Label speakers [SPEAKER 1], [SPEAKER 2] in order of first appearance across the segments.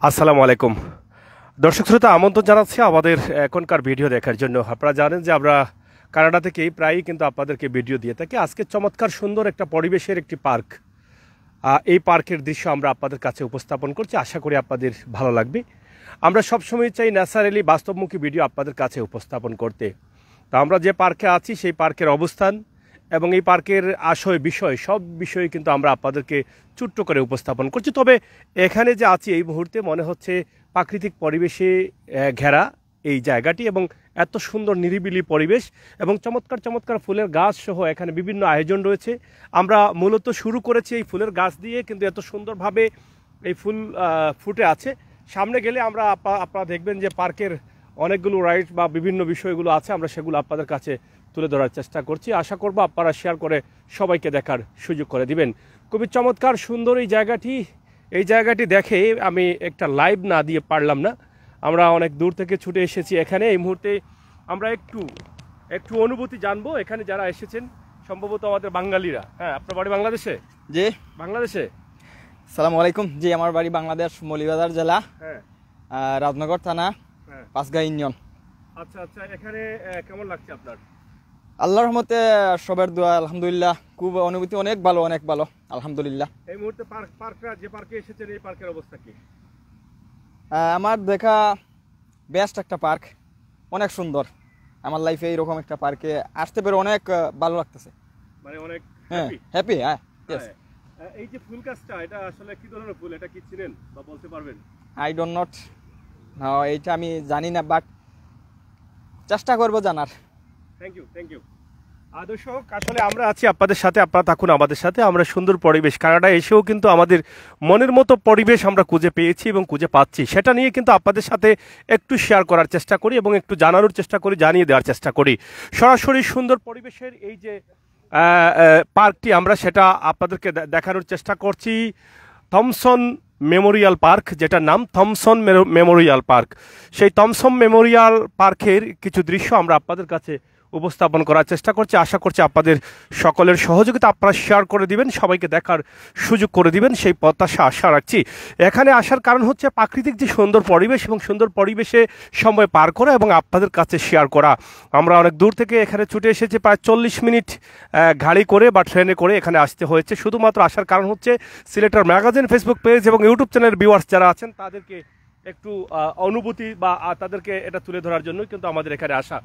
[SPEAKER 1] আসসালামু আলাইকুম দর্শক শ্রোতা, আমন্ত্রণ জানাচ্ছি আমাদের এখনকার ভিডিও দেখার জন্য। আপনারা জানেন যে আমরা কানাডা থেকে প্রায়ই কিন্তু আপনাদেরকে ভিডিও দিয়ে থাকি। আজকে চমৎকার সুন্দর একটা পরিবেশের একটি পার্ক, এই পার্কের দৃশ্য আমরা আপনাদের কাছে উপস্থাপন করছি। আশা করি আপনাদের ভালো লাগবে। আমরা সবসময় চাই ন্যাচারালি বাস্তবমুখী ভিডিও আপনাদের কাছে উপস্থাপন করতে। তো আমরা যে পার্কে আছি সেই পার্কের অবস্থান এবং এই পার্কের আশয় বিষয় সব বিষয়ে কিন্তু আমরা আপনাদেরকে ছোট্ট করে উপস্থাপন করছি। তবে এখানে যে আছি এই মুহূর্তে মনে হচ্ছে প্রাকৃতিক পরিবেশে ঘেরা এই জায়গাটি, এবং এত সুন্দর নিরিবিলি পরিবেশ এবং চমৎকার চমৎকার ফুলের গাছ সহ এখানে বিভিন্ন আয়োজন রয়েছে। আমরা মূলত শুরু করেছি এই ফুলের গাছ দিয়ে, কিন্তু এত সুন্দরভাবে এই ফুল ফুটে আছে। সামনে গেলে আমরা আপনারা দেখবেন যে পার্কের অনেকগুলো রাইড বা বিভিন্ন বিষয়গুলো আছে, আমরা সেগুলো আপনাদের কাছে তুলে ধরার চেষ্টা করছি। আশা করব আপনারা শেয়ার করে সবাইকে দেখার সুযোগ করে দিবেন। খুবই চমৎকার সুন্দর এই জায়গাটি দেখে আমি একটা লাইভ না দিয়ে পারলাম না। আমরা অনেক দূর থেকে ছুটে এসেছি এখানে। এই মুহূর্তে আমরা একটু অনুভূতি জানবো। এখানে যারা এসেছেন সম্ভবত আমাদের বাঙালিরা। হ্যাঁ, আপনার বাড়ি বাংলাদেশে?
[SPEAKER 2] জি,
[SPEAKER 1] বাংলাদেশে।
[SPEAKER 2] সালামু আলাইকুম। জি, আমার বাড়ি বাংলাদেশ, মৌলভীবাজার জেলা,
[SPEAKER 1] হ্যাঁ,
[SPEAKER 2] রাজনগর থানা,
[SPEAKER 1] হ্যাঁ।
[SPEAKER 2] পাঁচগাঁ ইউনিয়ন।
[SPEAKER 1] আচ্ছা আচ্ছা, এখানে কেমন লাগছে আপনার?
[SPEAKER 2] আল্লাহর রহমতে সবার দোয়া, আলহামদুলিল্লাহ, খুব অনুভূতি অনেক ভালো আলহামদুলিল্লাহ।
[SPEAKER 1] এই মুহূর্তে যে পার্কে এসেছেন এই পার্কের অবস্থা কি?
[SPEAKER 2] আমার দেখা বেস্ট একটা পার্ক, অনেক সুন্দর। আমার লাইফে এইরকম একটা পার্কে আসতে পেরে অনেক ভালো লাগতেছে,
[SPEAKER 1] মানে অনেক
[SPEAKER 2] হ্যাপি। হ্যাঁ,
[SPEAKER 1] এই যে ফুল গাছটা, এটা আসলে কি ধরনের ফুল? এটা কি চিনেন বা বলতে পারবেন?
[SPEAKER 2] আই ডোন্ট নট, এইটা আমি জানি না, বাট চেষ্টা করবো জানার।
[SPEAKER 1] Thank you. দর্শক, আসলে আমরা আছি আপনাদের সাথে, আপনারা থাকুন আমাদের সাথে। আমরা সুন্দর পরিবেশ, কানাডা এসেও কিন্তু আমাদের মনের মতো পরিবেশ আমরা খুঁজে পেয়েছি এবং খুঁজে পাচ্ছি। সেটা নিয়ে কিন্তু আপনাদের সাথে একটু শেয়ার করার চেষ্টা করি এবং একটু জানানোর চেষ্টা করি, জানিয়ে দেওয়ার চেষ্টা করি। সরাসরি সুন্দর পরিবেশের এই যে পার্কটি, আমরা সেটা আপনাদেরকে দেখানোর চেষ্টা করছি। থমসন মেমোরিয়াল পার্ক, যেটার নাম থমসন মেমোরিয়াল পার্ক। সেই থমসন মেমোরিয়াল পার্কের কিছু দৃশ্য আমরা আপনাদের কাছে উপস্থাপন করার চেষ্টা করছি। আশা করছি আপনাদের সকলের সহযোগিতা আপনারা শেয়ার করে দিবেন, সবাইকে দেখার সুযোগ করে দিবেন, সেই প্রত্যাশা আশা রাখছি। এখানে আসার কারণ হচ্ছে প্রাকৃতিক যে সুন্দর পরিবেশ এবং সুন্দর পরিবেশে সময় পার করা এবং আপনাদের কাছে শেয়ার করা। আমরা অনেক দূর থেকে এখানে ছুটে এসেছি, প্রায় 40 মিনিট গাড়ি করে বা ট্রেনে করে এখানে আসতে হয়েছে। শুধুমাত্র আসার কারণ হচ্ছে সিলেটের ম্যাগাজিন ফেসবুক পেজ এবং ইউটিউব চ্যানেলের ভিউয়ার্স যারা আছেন তাদেরকে একটু অনুভূতি বা তাদেরকে এটা তুলে ধরার জন্য কিন্তু আমাদের এখানে আসা।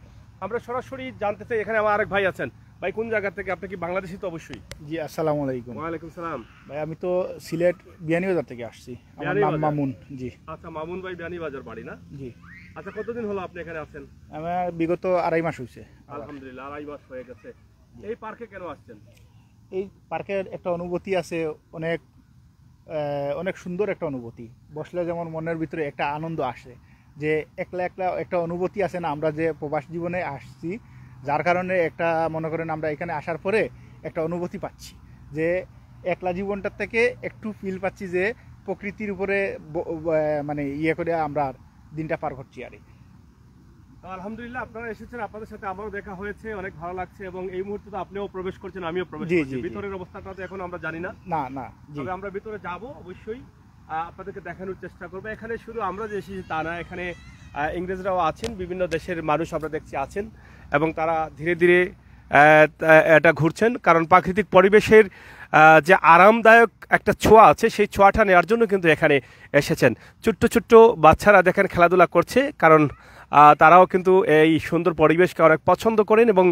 [SPEAKER 1] আমরা সরাসরি জানতে চাই, এখানে আমার আরেক ভাই আছেন। ভাই, কোন জায়গা থেকে? আপনি কি বাংলাদেশি? তো অবশ্যই।
[SPEAKER 3] জি, আসসালামু আলাইকুম।
[SPEAKER 1] ওয়ালাইকুম সালাম।
[SPEAKER 3] ভাই, আমি তো সিলেট বিয়ানীবাজার থেকে আসছি। আমার নাম মামুন। জি।
[SPEAKER 1] আচ্ছা, মামুন ভাই বিয়ানীবাজার বাড়ি না?
[SPEAKER 3] জি।
[SPEAKER 1] আচ্ছা, কতদিন হলো আপনি এখানে আছেন?
[SPEAKER 3] আমার বিগত 2.5 মাস হয়েছে।
[SPEAKER 1] আলহামদুলিল্লাহ, 2.5 মাস হয়ে গেছে। এই পার্কে কেন আসছেন?
[SPEAKER 3] এই পার্কের একটা অনুভূতি আছে, অনেক সুন্দর একটা অনুভূতি। বসলে যেমন মনের ভিতরে একটা আনন্দ আসে, যে একলা একটা অনুভূতি আছে না, আমরা যে প্রবাস জীবনে আসছি, যার কারণে একটা মনে করেন আমরা এখানে আসার পরে একটা অনুভূতি পাচ্ছি যে একলা জীবনটার থেকে একটু ফিল পাচ্ছি যে প্রকৃতির উপরে মানে করে আমরা দিনটা পার করছি। আর
[SPEAKER 1] আলহামদুলিল্লাহ, আপনারা এসেছেন, আপনাদের সাথে আমারও দেখা হয়েছে, অনেক ভালো লাগছে। এবং এই মুহূর্তে তো আপনিও প্রবেশ করছেন, আমিও প্রবেশ করছি। ভিতরের অবস্থাটা তো এখন আমরা জানি না। তবে আমরা ভিতরে যাব অবশ্যই, আপনাদেরকে দেখানোর চেষ্টা করবো। এখানে শুধু আমরা যে এসেছি তা না, এখানে ইংরেজরাও আছেন, বিভিন্ন দেশের মানুষ আমরা দেখছি আছেন, এবং তারা ধীরে ধীরে এটা ঘুরছেন। কারণ প্রাকৃতিক পরিবেশের যে আরামদায়ক একটা ছোঁয়া আছে, সেই ছোঁয়াটা নেওয়ার জন্য কিন্তু এখানে এসেছেন। ছোট্ট ছোট্ট বাচ্চারা দেখেন খেলাধুলা করছে, কারণ তারাও কিন্তু এই সুন্দর পরিবেশকে অনেক পছন্দ করেন। এবং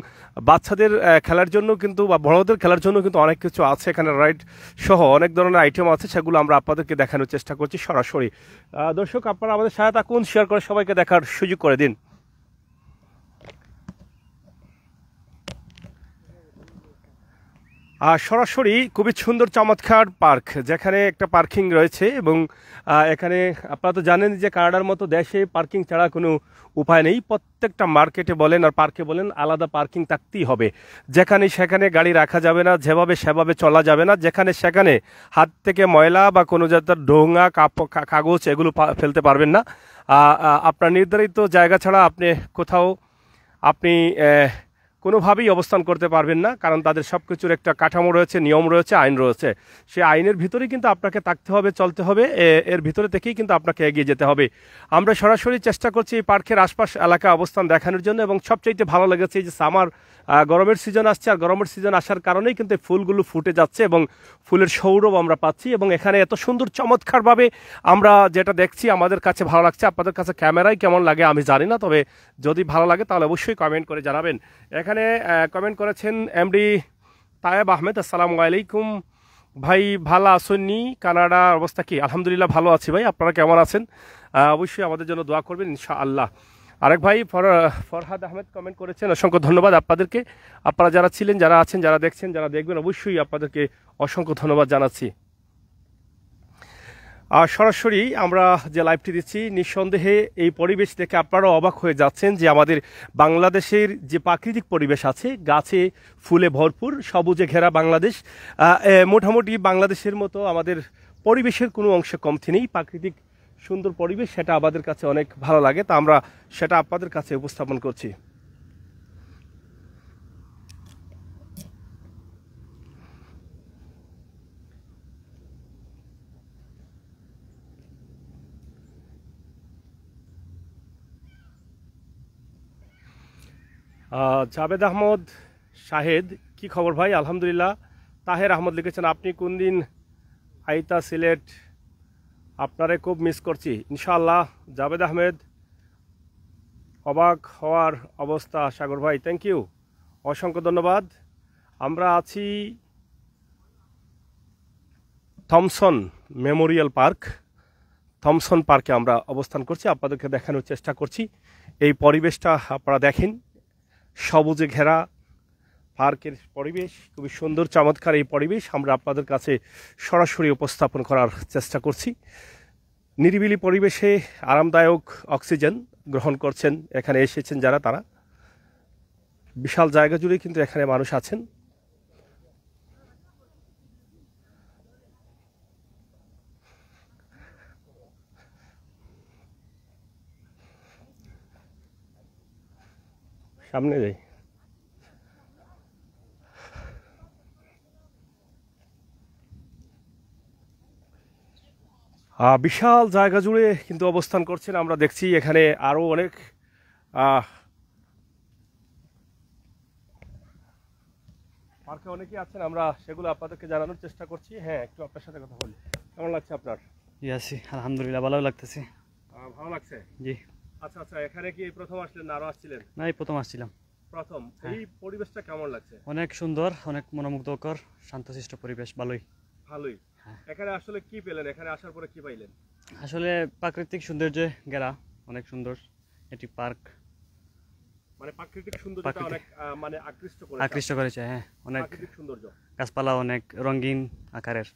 [SPEAKER 1] বাচ্চাদের খেলার জন্য কিন্তু বা বড়দের খেলার জন্য কিন্তু অনেক কিছু আছে এখানে, রাইড সহ অনেক ধরনের আইটেম আছে, সেগুলো আমরা আপনাদেরকে দেখানোর চেষ্টা করছি সরাসরি। দর্শক, আপনারা আমাদের সাথে থাকুন, শেয়ার করে সবাইকে দেখার সুযোগ করে দিন। সরাসরি খুবই সুন্দর চমৎকার পার্ক, যেখানে একটা পার্কিং রয়েছে। এবং এখানে আপনারা তো জানেন যে কানাডার মতো দেশে পার্কিং ছাড়া কোনো উপায় নেই। প্রত্যেকটা মার্কেটে বলেন আর পার্কে বলেন, আলাদা পার্কিং থাকতেই হবে। যেখানে সেখানে গাড়ি রাখা যাবে না, যেভাবে সেভাবে চলা যাবে না। যেখানে সেখানে হাত থেকে ময়লা বা কোনো জাতের ডোঙা কাগজ এগুলো ফেলতে পারবেন না। আপনার নির্ধারিত জায়গা ছাড়া আপনি কোনোভাবেই অবস্থান করতে পারবেন না, কারণ তাদের সব কিছুর একটা কাঠামো রয়েছে, নিয়ম রয়েছে, আইন রয়েছে। সেই আইনের ভিতরেই কিন্তু আপনাকে থাকতে হবে, চলতে হবে, এর ভিতরে থেকেই কিন্তু আপনাকে এগিয়ে যেতে হবে। আমরা সরাসরি চেষ্টা করছি এই পার্কের আশপাশ এলাকা অবস্থান দেখানোর জন্য, এবং সবচাইতে ভালো লেগেছে এই যে সামার গরমের সিজন আসছে, আর গরমের সিজন আসার কারণেই কিন্তু ফুলগুলো ফুটে যাচ্ছে এবং ফুলের সৌরভ আমরা পাচ্ছি, এবং এখানে এত সুন্দর চমৎকারভাবে আমরা যেটা দেখছি আমাদের কাছে ভালো লাগছে। আপনাদের কাছে ক্যামেরায় কেমন লাগে আমি জানি না, তবে যদি ভালো লাগে তাহলে অবশ্যই কমেন্ট করে জানাবেন। এখানে কমেন্ট করেছেন এমডি তায়েব আহমেদ, আসসালামু আলাইকুম ভাই, ভালো আসেননি? কানাডার অবস্থা কি? আলহামদুলিল্লাহ ভালো আছি ভাই, আপনারা কেমন আছেন? অবশ্যই আমাদের জন্য দোয়া করবেন ইনশাআল্লাহ। আরেক ভাই ফরহাদ আহমেদ কমেন্ট করেছেন, অসংখ্য ধন্যবাদ আপনাদেরকে। আপনারা যারা ছিলেন, যারা আছেন, যারা দেখছেন, যারা দেখবেন, অবশ্যই আপনাদেরকে অসংখ্য ধন্যবাদ জানাচ্ছি। আর সরাসরি আমরা যে লাইভটি দিচ্ছি, নিঃসন্দেহে এই পরিবেশ দেখে আপনারাও অবাক হয়ে যাচ্ছেন যে আমাদের বাংলাদেশের যে প্রাকৃতিক পরিবেশ আছে, গাছে ফুলে ভরপুর, সবুজে ঘেরা বাংলাদেশ, মোটামুটি বাংলাদেশের মতো আমাদের পরিবেশের কোনো অংশে কমতি নেই। প্রাকৃতিক সুন্দর পরিবেশ, সেটা আমাদের কাছে অনেক ভালো লাগে, তা আমরা সেটা আপনাদের কাছে উপস্থাপন করছি। জাবেদ আহমদ শাহেদ, কি খবর ভাই? আলহামদুলিল্লাহ। তাহের আহমদ লিখেছেন, আপনি কোন দিন আইতা সিলেট, আপনারে খুব মিস করছি। ইনশাআল্লাহ। জাবেদ আহমেদ, অবাক হওয়ার অবস্থা সাগর ভাই, থ্যাংক ইউ, অসংখ্য ধন্যবাদ। আমরা আছি থমসন মেমোরিয়াল পার্ক, থমসন পার্কে আমরা অবস্থান করছি, আপনাদেরকে দেখানোর চেষ্টা করছি। এই পরিবেশটা আপনারা দেখেন, সবুজে ঘেরা পার্কের পরিবেশ, খুবই সুন্দর চমৎকার এই পরিবেশ আমরা আপনাদের কাছে সরাসরি উপস্থাপন করার চেষ্টা করছি। নিরিবিলি পরিবেশে আরামদায়ক অক্সিজেন গ্রহণ করছেন, এখানে এসেছেন যারা, তারা বিশাল জায়গা জুড়ে কিন্তু এখানে মানুষ আছেন। সামনে যাই। বিশাল জায়গা জুড়ে কিন্তু অবস্থান করছেন, আমরা দেখছি এখানে আরো অনেক পার্কে অনেকেই আছেন, আমরা সেগুলো আপনাদেরকে জানানোর চেষ্টা করছি। হ্যাঁ, একটু আপনার সাথে কথা বলি। কেমন লাগছে আপনার?
[SPEAKER 4] জি আছি, আলহামদুলিল্লাহ ভালো লাগতেছে।
[SPEAKER 1] ভালো লাগছে?
[SPEAKER 4] জি।
[SPEAKER 1] আচ্ছা আচ্ছা, এখানে কি প্রথম আসলেন না আরো আসছিলেন?
[SPEAKER 4] না, এই প্রথম আসছিলাম।
[SPEAKER 1] প্রথম। এই পরিবেশটা কেমন লাগছে?
[SPEAKER 4] অনেক সুন্দর, অনেক মনোমুগ্ধকর, শান্তশিষ্ট পরিবেশ, ভালোই।
[SPEAKER 1] ভালোই। এখানে আসলে কি পেলেন? এখানে আসার পরে কি পাইলেন?
[SPEAKER 4] আসলে প্রাকৃতিক সৌন্দর্যে ঘেরা অনেক সুন্দর এটি পার্ক,
[SPEAKER 1] মানে প্রাকৃতিক সৌন্দর্যটা অনেক মানে
[SPEAKER 4] আকৃষ্ট করেছে। হ্যাঁ, অনেক
[SPEAKER 1] প্রাকৃতিক সৌন্দর্য,
[SPEAKER 4] গাছপালা অনেক রঙিন আকারের,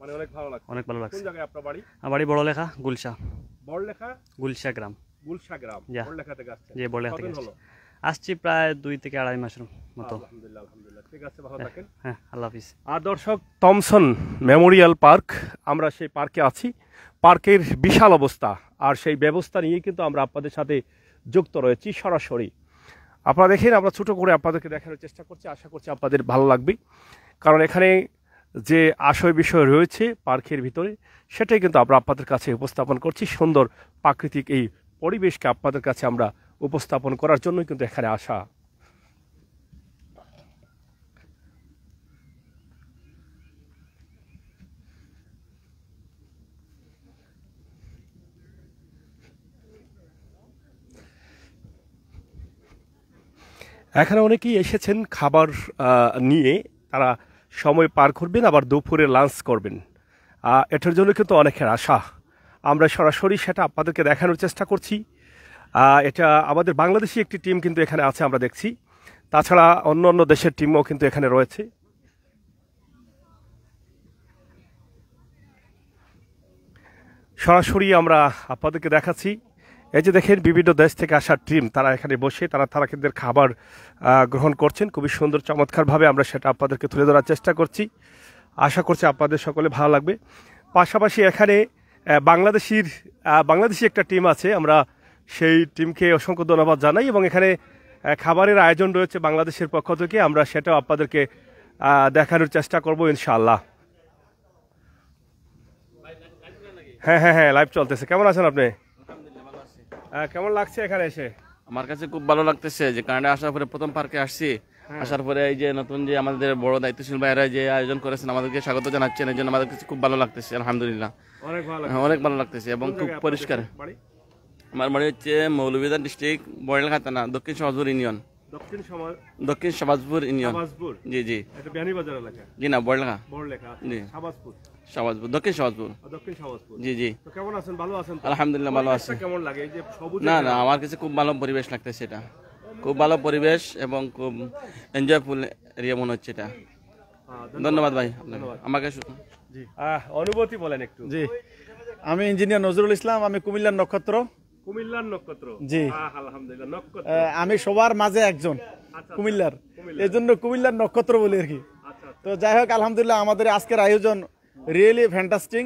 [SPEAKER 1] মানে অনেক ভালো লাগছে।
[SPEAKER 4] অনেক ভালো লাগছে।
[SPEAKER 1] কোন জায়গায় আপনার বাড়ি?
[SPEAKER 4] আমার বাড়ি বড়লেখা, গুলশা।
[SPEAKER 1] বড়লেখা?
[SPEAKER 4] গুলশা গ্রাম।
[SPEAKER 1] গুলশা গ্রাম, বড়লেখা থেকে আসছেন?
[SPEAKER 4] জি, বড়লেখা থেকে
[SPEAKER 1] হলো
[SPEAKER 4] আসছি প্রায় 2 থেকে 2.5 মাসের মতো।
[SPEAKER 1] আলহামদুলিল্লাহ আলহামদুলিল্লাহ, ঠিক আছে, ভালো থাকেন।
[SPEAKER 4] হ্যাঁ, আল্লাহ হাফিজ।
[SPEAKER 1] আর দর্শক, থমসন মেমোরিয়াল পার্ক, আমরা সেই পার্কে আছি। পার্কের বিশাল অবস্থা আর সেই ব্যবস্থা নিয়ে কিন্তু আমরা আপনাদের সাথে যুক্ত রয়েছি সরাসরি। আপনারা দেখেন, আমরা ছোট করে আপনাদেরকে দেখানোর চেষ্টা করছি, আশা করছি আপনাদের ভালো লাগবে, কারণ এখানে যে আশয় বিষয় রয়েছে পার্কের ভিতরে সেটাই কিন্তু আমরা আপনাদের কাছে উপস্থাপন করছি। সুন্দর প্রাকৃতিক এই পরিবেশকে আপনাদের কাছে আমরা উপস্থাপন করার জন্যই কিন্তু এখানে আসা। এখানে অনেকেই এসেছেন খাবার নিয়ে, তারা সময় পার করবেন, আবার দুপুরে লাঞ্চ করবেন, এটার জন্য কিন্তু অনেকের আশা। আমরা সরাসরি সেটা আপনাদেরকে দেখানোর চেষ্টা করছি। এটা আমাদের বাংলাদেশি একটি টিম কিন্তু এখানে আছে, আমরা দেখছি। তাছাড়া অন্য অন্য দেশের টিমও কিন্তু এখানে রয়েছে। সরাসরি আমরা আপনাদেরকে দেখাচ্ছি। এই যে দেখেন, বিভিন্ন দেশ থেকে আসা টিম, তারা এখানে বসে তারা কিন্তু খাবার গ্রহণ করছেন খুবই সুন্দর চমৎকারভাবে। আমরা সেটা আপনাদেরকে তুলে ধরার চেষ্টা করছি, আশা করছি আপনাদের সকলে ভালো লাগবে। পাশাপাশি এখানে বাংলাদেশি একটা টিম আছে, আমরা সেই টিমকে অসংখ্য ধন্যবাদ জানাই। এবং এখানে খাবারের আয়োজন রয়েছে বাংলাদেশের পক্ষ থেকে, আমরা সেটাও আপনাদেরকে দেখানোর চেষ্টা করব ইনশাআল্লাহ। হ্যাঁ হ্যাঁ হ্যাঁ, লাইভ চলতেছে। কেমন আছেন আপনি? কেমন লাগছে এখানে এসে?
[SPEAKER 5] আমার কাছে খুব ভালো লাগতেছে যে কানাডা আসার পরে প্রথম পার্কে আসছি। আসার পরে এই যে নতুন যে আমাদের বড় দায়িত্বশীল ভাইয়েরা যে আয়োজন করেছেন আমাদেরকে স্বাগত জানাচ্ছেন, এই জন্য আমাদের কাছে খুব ভালো লাগতেছে আলহামদুলিল্লাহ। অনেক ভালো লাগতেছে এবং খুব পরিষ্কার। আমার বাড়ি হচ্ছে মৌলভীবাজার ডিস্ট্রিক্ট বড়লেখা থানা, দক্ষিণ সমাজপুর ইউনিয়ন। দক্ষিণ সমাজপুর ইউনিয়ন। জি জি জি না বড়লেখা জি সমাজপুর দক্ষিণ সমাজপুর। জি জি
[SPEAKER 1] কেমন আছেন? ভালো আছেন?
[SPEAKER 5] আলহামদুলিল্লাহ ভালো আছি।
[SPEAKER 1] কেমন লাগে এই যে সবুজ?
[SPEAKER 5] না না, আমার কাছে খুব ভালো পরিবেশ লাগতেছে, এটা খুব ভালো পরিবেশ এবং খুব এনজয়ফুল এরিয়া মনে হচ্ছে এটা। ধন্যবাদ ভাই আমাকে।
[SPEAKER 1] জি অনুভূতি বলেন একটু।
[SPEAKER 6] জি, আমি ইঞ্জিনিয়ার নজরুল ইসলাম, আমি কুমিল্লার নক্ষত্র।
[SPEAKER 1] কুমিল্লার নক্ষত্র?
[SPEAKER 6] জি
[SPEAKER 1] আলহামদুলিল্লাহ। নক্ষত্র
[SPEAKER 6] আমি সবার মাঝে একজন কুমিল্লার, এই জন্য কুমিল্লার নক্ষত্র বলি আর কি। তো যাই হোক আলহামদুলিল্লাহ, আমাদের আজকের আয়োজন রিয়েলি ফ্যান্টাস্টিং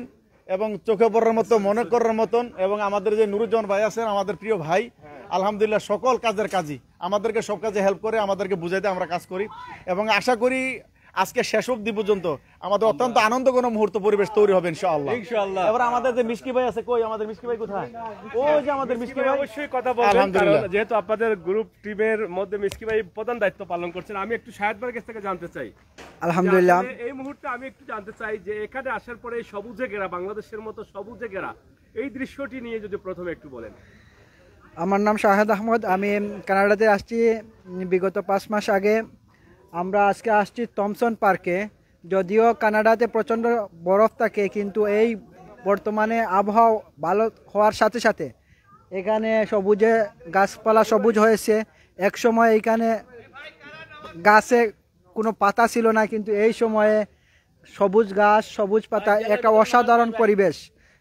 [SPEAKER 6] এবং চোখে পড়ার মতো, মনে করার মতন। এবং আমাদের যে নুরুজ্জামান ভাই আছেন, আমাদের প্রিয় ভাই, আলহামদুলিল্লাহ সকল কাজের কাজই আমাদেরকে সব কাজে হেল্প করে, আমাদেরকে বুঝাইতে আমরা কাজ করি। এবং আশা করি আজকে শেষ অবধি পর্যন্ত আমাদের অত্যন্ত আনন্দঘন মুহূর্ত পরিবেশ তৈরি হবে ইনশাআল্লাহ। এবার আমাদের যে মিষ্টি ভাই আছে, কই আমাদের মিষ্টি ভাই কোথায়? ওই যে আমাদের মিষ্টি ভাই,
[SPEAKER 1] অবশ্যই কথা বলবেন, কারণ যেহেতু আপনাদের গ্রুপ টিমের মধ্যে মিষ্টি ভাই প্রধান দায়িত্ব পালন করছেন। আমি একটু শাহেদ ভাইয়ের কাছ থেকে জানতে চাই।
[SPEAKER 7] আলহামদুলিল্লাহ,
[SPEAKER 1] এই মুহূর্তে আমি একটু জানতে চাই যে এখানে আসার পরে এই সবুজে ঘেরা, বাংলাদেশের মতো সবুজে ঘেরা এই দৃশ্যটি নিয়ে যদি প্রথমে একটু বলেন।
[SPEAKER 7] আমার নাম শাহেদ আহমদ, আমি কানাডাতে আসছি বিগত 5 মাস আগে। আমরা আজকে আসছি থমসন পার্কে। যদিও কানাডাতে প্রচণ্ড বরফ থাকে, কিন্তু এই বর্তমানে আবহাওয়া ভালো হওয়ার সাথে সাথে এখানে সবুজে গাছপালা সবুজ হয়েছে। এক সময় এখানে গাছে কোনো পাতা ছিল না, কিন্তু এই সময়ে সবুজ গাছ, সবুজ পাতা, একটা অসাধারণ পরিবেশ,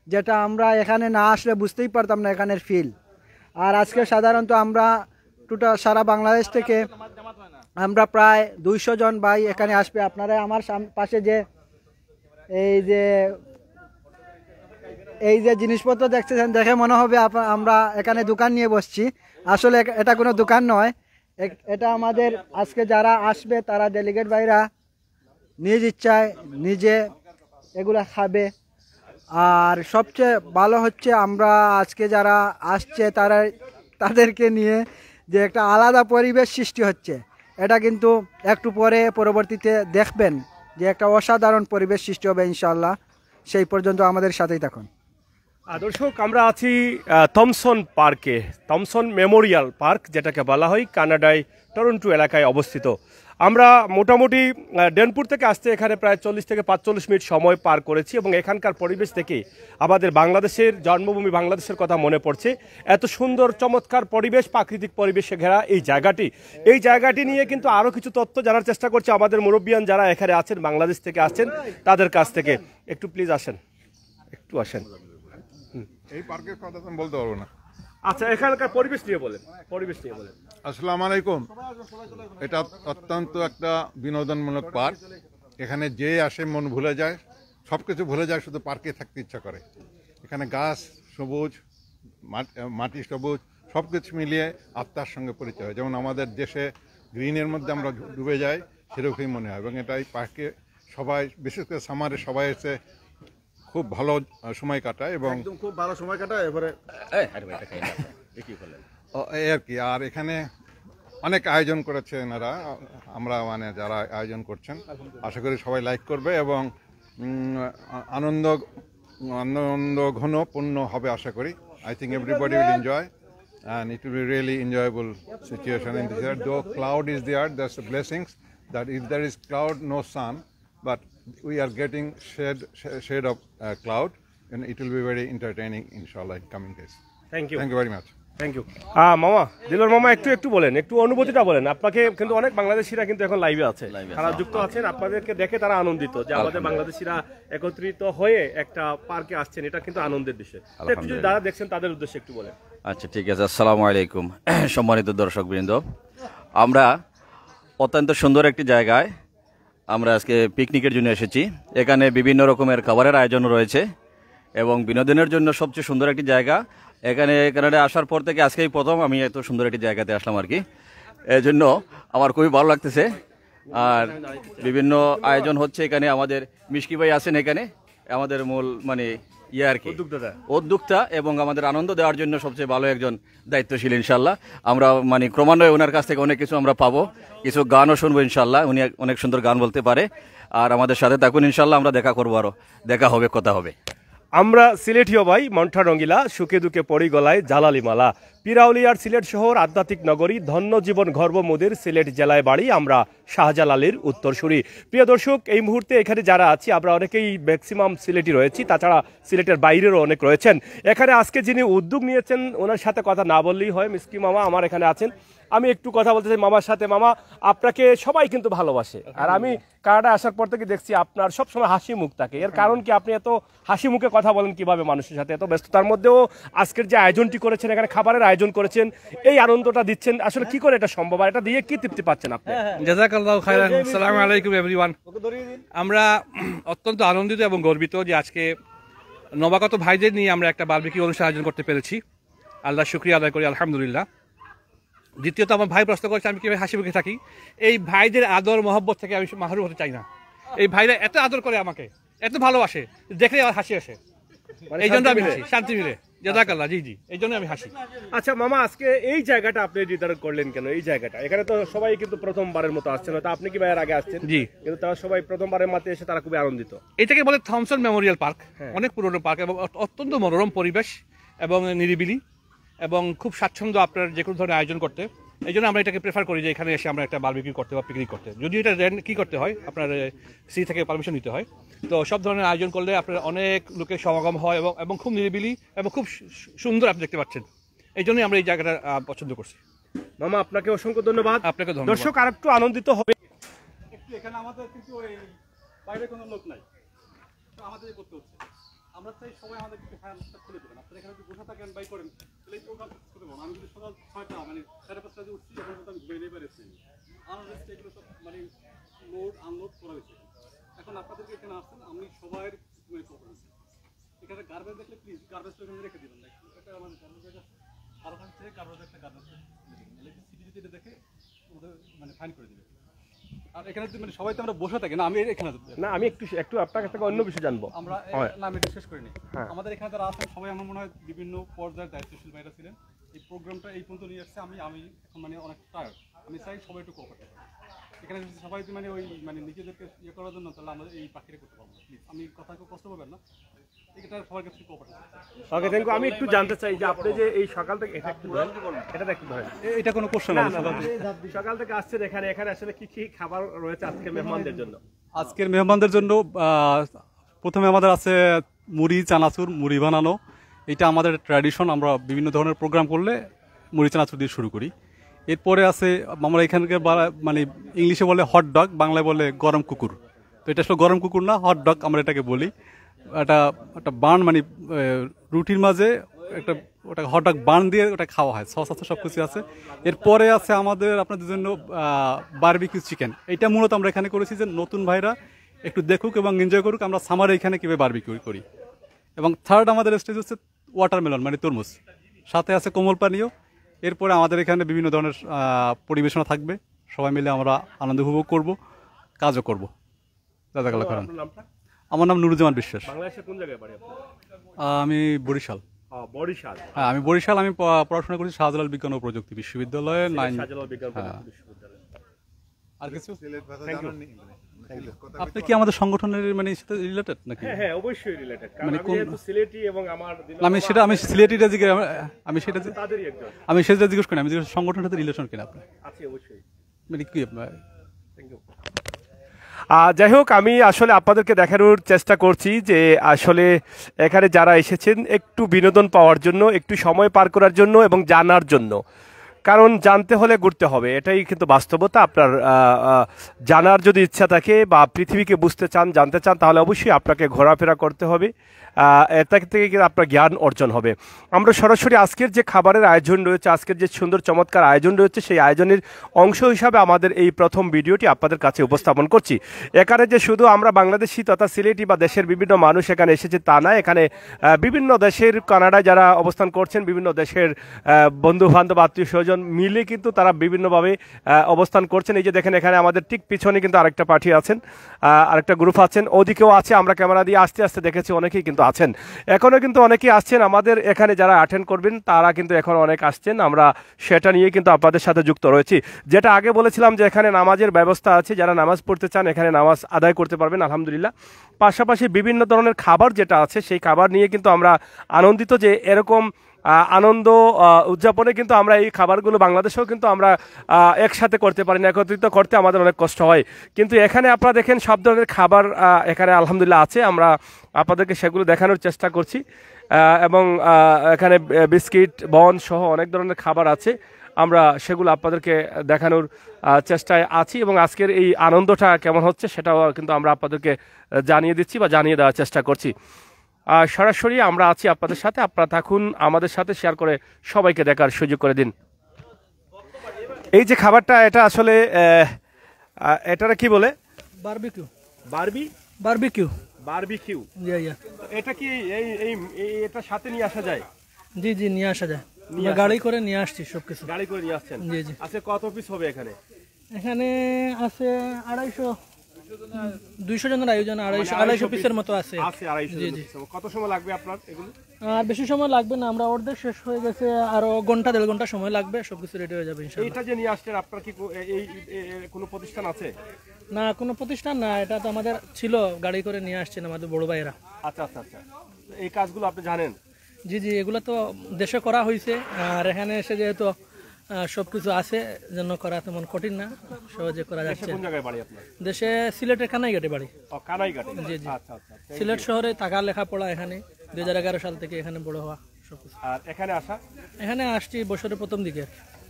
[SPEAKER 7] যেটা আমরা এখানে না আসলে বুঝতেই পারতাম না এখানের ফিল। আর আজকে সাধারণত আমরা টোটাল সারা বাংলাদেশ থেকে আমরা প্রায় 200 জন ভাই এখানে আসবে। আপনারা আমার পাশে যে এই যে জিনিসপত্র দেখতেছেন, দেখে মনে হবে আমরা এখানে দোকান নিয়ে বসছি। আসলে এটা কোনো দোকান নয়, এটা আমাদের আজকে যারা আসবে তারা ডেলিগেট ভাইরা নিজ ইচ্ছায় নিজে এগুলা খাবে। আর সবচেয়ে ভালো হচ্ছে আমরা আজকে যারা আসছে তাদেরকে নিয়ে যে একটা আলাদা পরিবেশ সৃষ্টি হচ্ছে, এটা কিন্তু একটু পরবর্তীতে দেখবেন যে একটা অসাধারণ পরিবেশ সৃষ্টি হবে ইনশাআল্লাহ। সেই পর্যন্ত আমাদের সাথেই থাকুন।
[SPEAKER 1] দর্শক, আমরা আছি থমসন পার্কে, থমসন মেমোরিয়াল পার্ক যেটাকে বলা হয়, কানাডায় টরন্টো এলাকায় অবস্থিত। আমরা মোটামুটি ডেনপুর থেকে আসতে এখানে প্রায় 40 থেকে 45 মিনিট সময় পার করেছি এবং এখানকার পরিবেশ থেকে আমাদের বাংলাদেশের জন্মভূমি বাংলাদেশের কথা মনে পড়ছে। এত সুন্দর চমৎকার পরিবেশ, প্রাকৃতিক পরিবেশে ঘেরা এই জায়গাটি নিয়ে কিন্তু আরও কিছু তথ্য জানার চেষ্টা করছে আমাদের মুরব্বিয়ান যারা এখানে আছেন, বাংলাদেশ থেকে আসছেন, তাদের কাছ থেকে। একটু প্লিজ আসেন, একটু আসেন।
[SPEAKER 8] এই পার্কের কথা আমি বলতে পারবো না।
[SPEAKER 1] আচ্ছা, এখানকার পরিবেশ নিয়ে বলেন।
[SPEAKER 8] আসসালামু আলাইকুম। এটা অত্যন্ত একটা বিনোদনমূলক পার্ক। এখানে যে আসে মন ভুলে যায়, সব কিছু ভুলে যায়, শুধু পার্কে থাকতে ইচ্ছা করে। এখানে গাছ সবুজ, মাটি সবুজ, সব কিছু মিলিয়ে আত্মার সঙ্গে পরিচয় হয়। যেমন আমাদের দেশে গ্রিনের মধ্যে আমরা ডুবে যাই, সেরকমই মনে হয়। এবং এটা এই পার্কে সবাই, বিশেষ করে সামারে সবাই এসে খুব ভালো সময় কাটায় এবং
[SPEAKER 6] খুব ভালো সময় কাটায়। এবারে
[SPEAKER 8] এই আর কি। আর এখানে অনেক আয়োজন করেছে এনারা, আমরা মানে যারা আয়োজন করছেন, আশা করি সবাই লাইক করবে এবং আনন্দ ঘন পূর্ণ হবে আশা করি। I think everybody will enjoy and it will be really enjoyable situation in this year. Though cloud is there, that's the blessings, that if there is cloud, no sun, but we are getting shade of cloud and it will be very entertaining inshallah in coming days.
[SPEAKER 1] Thank you
[SPEAKER 8] very much.
[SPEAKER 1] Thank you. মামা, দিলর মামা, একটু বলেন, একটু অনুভূতিটা বলেন। আপনাকে কিন্তু অনেক বাংলাদেশিরা কিন্তু এখন লাইভে আছে, তারা যুক্ত আছেন, আপনাদেরকে দেখে তারা আনন্দিত যে আমাদের বাংলাদেশিরা একত্রিত হয়ে একটা পার্কে আসছেন, এটা কিন্তু আনন্দের বিষয়। একটু যদি যারা দেখছেন তাদের উদ্দেশ্যে একটু বলেন।
[SPEAKER 9] আচ্ছা, ঠিক আছে। আসসালামু আলাইকুম সম্মানিত দর্শকবৃন্দ, আমরা অত্যন্ত সুন্দর একটি জায়গায় আমরা আজকে পিকনিকের জন্য এসেছি। এখানে বিভিন্ন রকমের খাবারের আয়োজন রয়েছে এবং বিনোদনের জন্য সবচেয়ে সুন্দর একটি জায়গা। এখানে কানাডায় আসার পর থেকে আজকেই প্রথম আমি এত সুন্দর একটি জায়গাতে আসলাম আর কি। এই জন্য আমার খুবই ভালো লাগতেছে। আর বিভিন্ন আয়োজন হচ্ছে এখানে, আমাদের মিশকি ভাই আছেন এখানে, আমাদের মূল মানে ইয়ে আর কি উদ্যোক্তা, এবং আমাদের আনন্দ দেওয়ার জন্য সবচেয়ে ভালো একজন দায়িত্বশীল। ইনশাল্লাহ আমরা মানে ক্রমান্বয়ে ওনার কাছ থেকে অনেক কিছু আমরা পাবো, কিছু গানও শুনবো ইনশাল্লাহ। উনি অনেক সুন্দর গান বলতে পারে। আর আমাদের সাথে থাকুন ইনশাল্লাহ, আমরা দেখা করবো, আরও দেখা হবে, কথা হবে।
[SPEAKER 1] আমরা সিলেটীয় ভাই, মন্ঠা রঙ্গিলা, সুখে দুঃখে পরি গলায় জালালি মালা। পিরাউলিয়ার সিলেট শহর আধ্যাত্মিক নগরী, ধন্য জীবন গর্ব মোদের, সিলেট জেলায় বাড়ি, আমরা শাহজালালের উত্তরসূরি। প্রিয় দর্শক, এই মুহূর্তে এখানে যারা আছি আমরা অনেকেই ম্যাক্সিমাম সিলেটি রয়েছি, তাছাড়া সিলেটের বাইরেরও অনেক রয়েছেন। এখানে আজকে যিনি উদ্যোগ নিয়েছেন ওনার সাথে কথা না বললেই হয়। মিসকি মামা আমার এখানে আছেন, আমি একটু কথা বলতে চাই মামার সাথে। মামা, আপনাকে সবাই কিন্তু ভালোবাসে, আর আমি কানাডায় আসার পর থেকে দেখছি আপনার সবসময় হাসি মুখ থাকে। এর কারণ কি? আপনি এত হাসি মুখে কথা বলেন কিভাবে মানুষের সাথে? এত ব্যস্ততার মধ্যেও আজকের যে আয়োজনটি করেছেন, এখানে খাবারের আয়োজন করেছেন, এই আনন্দটা দিচ্ছেন, আসলে কি করে এটা সম্ভব? আর এটা দিয়ে কি তৃপ্তি পাচ্ছেন আপনি?
[SPEAKER 10] জাযাকাল্লাহু খাইরান। আসসালামু আলাইকুম এভরিওয়ান। আমরা অত্যন্ত আনন্দিত এবং গর্বিত যে আজকে নবাগত ভাইদের নিয়ে আমরা একটা বারবিকিউ অনুষ্ঠান আয়োজন করতে পেরেছি। আল্লাহ শুকরিয়া আদায় করি, আলহামদুলিল্লাহ। দ্বিতীয়ত, আমার ভাই প্রশ্ন করেছে আমি কীভাবে হাসি মুখে থাকি। এই ভাইদের আদর মহব্বত থেকে আমি মাহরুম হতে চাই না। এই ভাইরা এত আদর করে আমাকে, এত ভালোবাসে, দেখলে আমার হাসি আসে, এই জন্য আমি হাসি, শান্তি মিলে। জাযাকাল্লাহ। জি জি, এই জন্য আমি হাসি।
[SPEAKER 1] আচ্ছা মামা, আজকে এই জায়গাটা আপনি নির্ধারণ করলেন কেন? এই জায়গাটা, এখানে তো সবাই কিন্তু প্রথমবারের মতো আসছেন, হয়তো আপনি কি ভাইয়ের আগে আসছেন,
[SPEAKER 10] জি,
[SPEAKER 1] কিন্তু তারা সবাই প্রথমবারের মাঠে এসে তারা খুবই আনন্দিত।
[SPEAKER 10] এটাকে বলে থমসন মেমোরিয়াল পার্ক। অনেক পুরনো পার্ক এবং অত্যন্ত মনোরম পরিবেশ এবং নিরিবিলি এবং খুব স্বাচ্ছন্দ্য আপনার যে কোনো ধরনের আয়োজন করতে। এই জন্য আমরা এটাকে প্রেফার করি যে এখানে এসে আমরা একটা বারবিকিউ করতে বা পিকনিক করতে। যদি এটা কি করতে হয়, আপনার সি থেকে পারমিশন নিতে হয়। তো সব ধরনের আয়োজন করলে আপনার অনেক লোকের সমাগম হয় এবং খুব নিরিবিলি এবং খুব সুন্দর আপনি দেখতে পাচ্ছেন। এই জন্যই আমরা এই জায়গাটা পছন্দ করছি।
[SPEAKER 1] মামা, আপনাকে অসংখ্য ধন্যবাদ।
[SPEAKER 10] আপনাকে ধন্যবাদ।
[SPEAKER 1] দর্শক আর একটু আনন্দিত হবে।
[SPEAKER 10] এখানে আমাদের কিন্তু ওই বাইরে কোনো লোক নাই, আমাদের করতে হচ্ছে। আমরা চাই সবাই আমাদের খুলে দেবেন। আপনারা এখানে যদি বসে থাকেন বাই করেন, তাহলে এই প্রোগ্রাম করতে পারবো। আমি যদি সকাল 6টা মানে 5:30 যে উঠছি, এখন আমি ঘুমিয়ে নেই পারেছি। আমার এগুলো সব মানে লোড আনলোড করা হয়েছে। এখন আপনাদেরকে এখানে আসছেন, আমি সবাই এখানে গার্বেজ দেখলে প্লিজ গার্বেজটা এখানে রেখে দেবেন। এটা আমার গার্বেজ আরো থেকে গার্বেজ একটা গার্বেজ সিটি যদি দেখে ওদের মানে ফাইন করে দেবে। আর এখানে মানে সবাই তো আমরা বসে থাকি না, আমি এখানে
[SPEAKER 1] না, আমি একটু আপনার কাছ থেকে অন্য বিষয় জানবো।
[SPEAKER 10] আমরা না, আমি শেষ করিনি। আমাদের এখানে যারা আছেন সবাই আমার মনে হয় বিভিন্ন পর্যায়ের দায়িত্বশীল ভাইরা ছিলেন। এই প্রোগ্রামটা এই পর্যন্ত নিয়ে আসছে। আমি এখন মানে অনেক টায়ার্ড। আমি চাই সবাই একটু কোঅপারেট করে। এখানে সবাই মানে ওই মানে নিজেদেরকে ইয়ে করার জন্য তাহলে আমাদের এই পাখিটা করতে পারবো না। প্লিজ, আমি কথা কেউ কষ্ট পাবেন না, এটা সবার কাছে কোঅপারেট।
[SPEAKER 1] Okay, thank you. আমি একটু জানতে চাই যে আপনি যে এই সকাল থেকে এটা একটু ধরেন,
[SPEAKER 10] এটা কোনো কোশ্চেন না।
[SPEAKER 1] সকাল থেকে আসছেন এখানে আসলে কি কি খাবার রয়েছে আজকে মেহমানদের জন্য?
[SPEAKER 10] আজকের মেহমানদের জন্য প্রথমে আমাদের আছে মুড়ি, চানাচুর, মুড়ি বানানো। এটা আমাদের ট্র্যাডিশন। আমরা বিভিন্ন ধরনের প্রোগ্রাম করলে মুড়ি চানাচুর দিয়ে শুরু করি। এরপরে আছে আমরা এখানকার মানে ইংলিশে বলে হট ডগ, বাংলায় বলে গরম কুকুর। তো এটা আসলে গরম কুকুর না, হট ডগ আমরা এটাকে বলি। একটা বান মানে রুটির মাঝে ওটা হট ডগ বান দিয়ে ওটা খাওয়া হয়, সস আছে, সব কিছু আছে। এরপরে আছে আমাদের আপনাদের জন্য বারবিকিউ চিকেন। এটা মূলত আমরা এখানে করেছি যে নতুন ভাইরা একটু দেখুক এবং এনজয় করুক আমরা সামারে এখানে কীভাবে বারবিকিউ করি। এবং থার্ড আমাদের স্টেজ হচ্ছে ওয়াটারমেলন মানে তরমুজ, সাথে আছে কোমল পানীয়। এরপরে আমাদের এখানে বিভিন্ন ধরনের পরিবেশনা থাকবে, সবাই মিলে আমরা আনন্দ উপভোগ করব, কাজও করব। জাযাকাল্লাহ খাইরান। আমার নাম নুরুজ্জামান বিশ্বাস।
[SPEAKER 1] বাংলাদেশের কোন জায়গায় বাড়ি আপনার?
[SPEAKER 10] আমি বরিশাল।
[SPEAKER 1] বরিশাল?
[SPEAKER 10] হ্যাঁ, আমি বরিশাল। আমি পড়াশোনা করেছি শাহজালাল বিজ্ঞান ও প্রযুক্তি বিশ্ববিদ্যালয়ে। আর কিছু আপনি কি আমাদের সংগঠনের মানে সাথে রিলেটেড নাকি?
[SPEAKER 1] হ্যাঁ, অবশ্যই রিলেটেড। মানে যেহেতু সিলেটি এবং আমার
[SPEAKER 10] আমি সিলেটিটা আমি সেটা জিজ্ঞেস করি, আমি সংগঠনের সাথে রিলেশন কিনা আপনার?
[SPEAKER 1] আচ্ছা, অবশ্যই।
[SPEAKER 10] মানে কি আপনার?
[SPEAKER 1] Thank you. যাই হোক, আমি আসলে আপনাদেরকে দেখানোর চেষ্টা করছি যে আসলে এখানে যারা এসেছেন একটু বিনোদন পাওয়ার জন্য, একটু সময় পার করার জন্য এবং জানার জন্য। কারণ জানতে হলে ঘুরতে হবে, এটাই কিন্তু বাস্তবতা। আপনার জানার যদি ইচ্ছা থাকে বা পৃথিবীকে বুঝতে চান, জানতে চান, তাহলে অবশ্যই আপনাকে ঘোরাফেরা করতে হবে। এটা থেকে কিন্তু আপনার জ্ঞান অর্জন হবে। আমরা সরাসরি আজকের যে খাবারের আয়োজন রয়েছে, আজকের যে সুন্দর চমৎকার আয়োজন রয়েছে, সেই আয়োজনের অংশ হিসাবে আমাদের এই প্রথম ভিডিওটি আপনাদের কাছে উপস্থাপন করছি। এখানে যে শুধু আমরা বাংলাদেশি তথা সিলেটি বা দেশের বিভিন্ন মানুষ এখানে এসেছে তা না, এখানে বিভিন্ন দেশের কানাডায় যারা অবস্থান করছেন, বিভিন্ন দেশের বন্ধু বান্ধব আত্মীয় স্বজন মিলে কিন্তু তারা বিভিন্নভাবে অবস্থান করছেন। এই যে দেখেন এখানে আমাদের ঠিক পিছনে কিন্তু আরেকটা পার্টি আছেন, আরেকটা গ্রুপ আছেন, ওদিকেও আছে। আমরা ক্যামেরা দিয়ে আস্তে আস্তে দেখেছি অনেকেই কিন্তু আছেন, এখনও কিন্তু অনেকেই আসছেন। আমাদের এখানে যারা অ্যাটেন্ড করবেন তারা কিন্তু এখন অনেক আসছেন, আমরা সেটা নিয়ে কিন্তু আপনাদের সাথে যুক্ত রয়েছি। যেটা আগে বলেছিলাম যে এখানে নামাজের ব্যবস্থা আছে, যারা নামাজ পড়তে চান এখানে নামাজ আদায় করতে পারবেন আলহামদুলিল্লাহ। পাশাপাশি বিভিন্ন ধরনের খাবার যেটা আছে সেই খাবার নিয়ে কিন্তু আমরা আনন্দিত যে এরকম আনন্দ উদযাপনে কিন্তু আমরা এই খাবারগুলো বাংলাদেশেও কিন্তু আমরা একসাথে করতে পারি না, একত্রিত করতে আমাদের অনেক কষ্ট হয়। কিন্তু এখানে আপনারা দেখেন সব ধরনের খাবার এখানে আলহামদুলিল্লাহ আছে, আমরা আপনাদেরকে সেগুলো দেখানোর চেষ্টা করছি। এবং এখানে বিস্কিট বন সহ অনেক ধরনের খাবার আছে, আমরা সেগুলো আপনাদেরকে দেখানোর চেষ্টায় আছি। এবং আজকের এই আনন্দটা কেমন হচ্ছে সেটাও কিন্তু আমরা আপনাদেরকে জানিয়ে দিচ্ছি বা জানিয়ে দেওয়ার চেষ্টা করছি। সরাসরি আমরা আছি আপনাদের সাথে, আপনারা থাকুন আমাদের সাথে, শেয়ার করে সবাইকে দেখার সুযোগ করে দিন। এই যে খাবারটা এটা আসলে এটারা কি বলে?
[SPEAKER 11] বারবিকিউ।
[SPEAKER 1] বারবিকিউ।
[SPEAKER 11] বারবিকিউ।
[SPEAKER 1] এটা কি এই এটা সাথে নিয়ে আসা যায়?
[SPEAKER 11] জি জি নিয়ে আসা যায়, গাড়ি করে নিয়ে আসছি সবকিছু।
[SPEAKER 1] গাড়ি করে নিয়ে আসছেন? জি জি। আচ্ছা কত পিস হবে এখানে?
[SPEAKER 11] এখানে আছে 200 জনের আয়োজন, 250 পিসের মতো আছে।
[SPEAKER 1] জি জি। কত সময় লাগবে আপনার এগুলো?
[SPEAKER 11] আর বেশি সময় লাগবে না, আমরা অর্ধেক শেষ হয়ে গেছে, আরো ঘন্টা 1.5 ঘন্টা সময় লাগবে, সবকিছু রেডি হয়ে যাবে ইনশাআল্লাহ।
[SPEAKER 1] এটা যে নিয়ে আসছেন আপনার কি এই কোনো প্রতিষ্ঠান আছে?
[SPEAKER 11] না কোনো প্রতিষ্ঠান না, এটা তো আমাদের ছিল, গাড়ি করে নিয়ে আসছেন আমাদের বড় ভাইয়েরা।
[SPEAKER 1] আচ্ছা আচ্ছা আচ্ছা, এই কাজগুলো আপনি জানেন?
[SPEAKER 11] জি জি, এগুলো তো দেশে করা হয়েছে, আর এখানে এসে যেহেতু সবকিছু আছে জন্য করা তেমন কঠিন না, সহজে করা যাচ্ছে।
[SPEAKER 1] কোন জায়গায় বাড়ি আপনার?
[SPEAKER 11] দেশে সিলেটের কানাইঘাটে বাড়ি।
[SPEAKER 1] কানাইঘাটে?
[SPEAKER 11] জি জি।
[SPEAKER 1] আচ্ছা আচ্ছা।
[SPEAKER 11] সিলেট শহরে থাকা লেখাপড়া, এখানে 2011 সাল থেকে এখানে বড় হওয়া সবকিছু।
[SPEAKER 1] আর এখানে আসা?
[SPEAKER 11] এখানে আসছি বছরের প্রথম দিকে।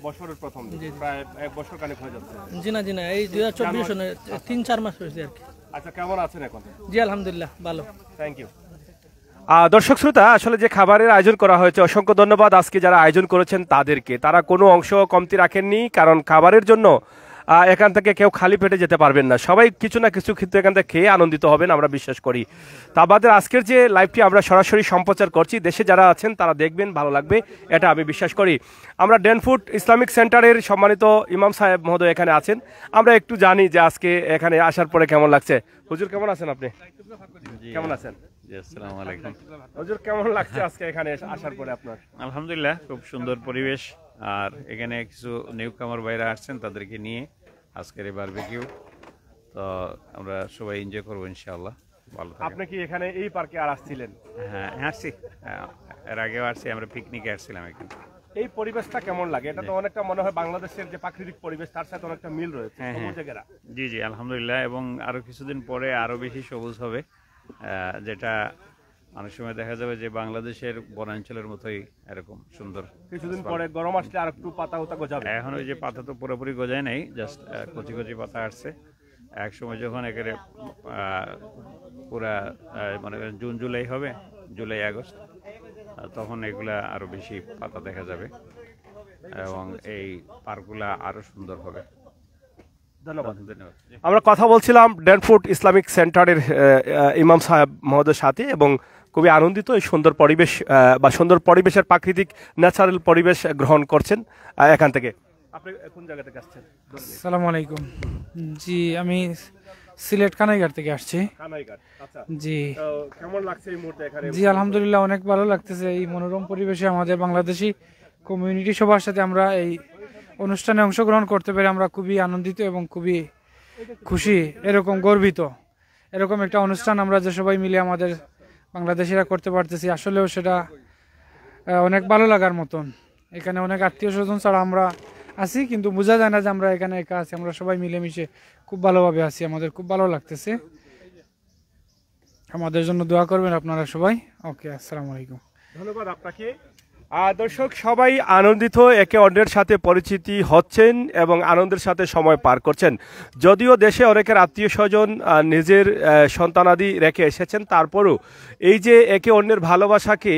[SPEAKER 1] বছরের প্রথম দিকে, প্রায় 1 বছর কানেক হয়ে যাচ্ছে?
[SPEAKER 11] জি না জি না, এই 2024 সনে 3-4 মাস হয়েছে আর কি।
[SPEAKER 1] আচ্ছা কেমন আছেন এখন?
[SPEAKER 11] জি আলহামদুলিল্লাহ ভালো।
[SPEAKER 1] Thank you. দর্শক শ্রোতা, আসলে যে খাবারের আয়োজন করা হয়েছে অসংখ্য ধন্যবাদ আজকে যারা আয়োজন করেছেন তাদেরকে। তারা কোনো অংশ কমতি রাখেননি, কারণ খাবারের জন্য এখান থেকে কেউ খালি পেটে যেতে পারবেন না, সবাই কিছু না কিছু কিন্তু এখান থেকে খেয়ে আনন্দিত হবেন, আমরা বিশ্বাস করি। তা আমাদের আজকের যে লাইভটি আমরা সরাসরি সম্প্রচার করছি, দেশে যারা আছেন তারা দেখবেন, ভালো লাগবে এটা আমি বিশ্বাস করি। আমরা ডেনফুট ইসলামিক সেন্টারের সম্মানিত ইমাম সাহেব মহোদয় এখানে আছেন, আমরা একটু জানি যে আজকে এখানে আসার পরে কেমন লাগছে। হুজুর কেমন আছেন আপনি? কেমন আছেন?
[SPEAKER 12] আসসালামু আলাইকুম।
[SPEAKER 1] হুজুর কেমন লাগছে আজকে এখানে আসার পরে আপনার?
[SPEAKER 12] আলহামদুলিল্লাহ, খুব সুন্দর পরিবেশ, আর এখানে কিছু নিউ কামার বাইরে আসছেন, তাদেরকে নিয়ে আজকের এই বারবিকিউ, তো আমরা সবাই এনজয় করবো ইনশাআল্লাহ। ভালো থাকবেন।
[SPEAKER 1] আপনি কি এখানে এই পার্কে আর আসছিলেন?
[SPEAKER 12] হ্যাঁ আসছি, এর আগেও আসছি, আমরা পিকনিকে আসছিলাম এখানে।
[SPEAKER 1] এই পরিবেশটা কেমন লাগে? এটা তো অনেকটা মনে হয় বাংলাদেশের যে প্রাকৃতিক পরিবেশ তার সাথে অনেকটা মিল রয়েছে।
[SPEAKER 12] জি জি আলহামদুলিল্লাহ, এবং আরো কিছুদিন পরে আরো বেশি সবুজ হবে, যেটা অনেক সময় দেখা যাবে যে বাংলাদেশের বনাঞ্চলের মতোই এরকম সুন্দর।
[SPEAKER 1] কিছুদিন পরে গরম আসলে আর একটু পাতা উতা গজাবে।
[SPEAKER 12] এখন ওই যে পাতা তো পুরোপুরি গজায় নাই, জাস্ট কচি কচি পাতা আসছে। এক সময় যখন একেবারে পুরা মনে করেন জুন জুলাই হবে, জুলাই আগস্ট, তখন এগুলা আরো বেশি পাতা দেখা যাবে এবং এই পার্কগুলা আরো সুন্দর হবে।
[SPEAKER 1] ধন্যবাদ। আমরা কথা বলছিলাম ডেনফুট ইসলামিক সেন্টারের ইমাম সাহেব মহোদয়ের সাথে, এবং খুবই আনন্দিত এই সুন্দর পরিবেশ বা সুন্দর পরিবেশের প্রাকৃতিক ন্যাচারাল পরিবেশ গ্রহণ করছেন এখান থেকে। আপনি কোন জায়গা থেকে আসছেন?
[SPEAKER 13] আসসালামু আলাইকুম। জি আমি সিলেট কানাইঘাট থেকে আসছি।
[SPEAKER 1] কানাইঘাট, আচ্ছা।
[SPEAKER 13] জি
[SPEAKER 1] কেমন লাগছে এই মুহূর্তে এখানে?
[SPEAKER 13] জি আলহামদুলিল্লাহ, অনেক ভালো লাগতেছে। এই মনোরম পরিবেশে আমাদের বাংলাদেশি কমিউনিটি সবার সাথে আমরা এই অনুষ্ঠানে অংশগ্রহণ করতে পেরে আমরা খুবই আনন্দিত এবং খুবই খুশি, এরকম গর্বিত। এরকম একটা অনুষ্ঠান আমরা যে সবাই মিলে আমাদের বাংলাদেশিরা করতে পারতেছি, আসলেও সেটা অনেক ভালো লাগার মতন। এখানে অনেক আত্মীয় স্বজন ছাড়া আমরা আছি, কিন্তু বোঝা যায় না যে আমরা এখানে একা আছি, আমরা সবাই মিলেমিশে খুব ভালোভাবে আছি, আমাদের খুব ভালো লাগতেছে। আমাদের জন্য দোয়া করবেন আপনারা সবাই। ওকে, আসসালামু আলাইকুম।
[SPEAKER 1] ধন্যবাদ আপনাকে। দর্শক সবাই আনন্দিত, একে অন্যের সাথে পরিচিতি হচ্ছেন এবং আনন্দের সাথে সময় পার করছেন। যদিও দেশে অনেকের আত্মীয় স্বজন নিজের সন্তানাদি রেখে এসেছেন, তারপরও এই যে একে অন্যের ভালোবাসাকে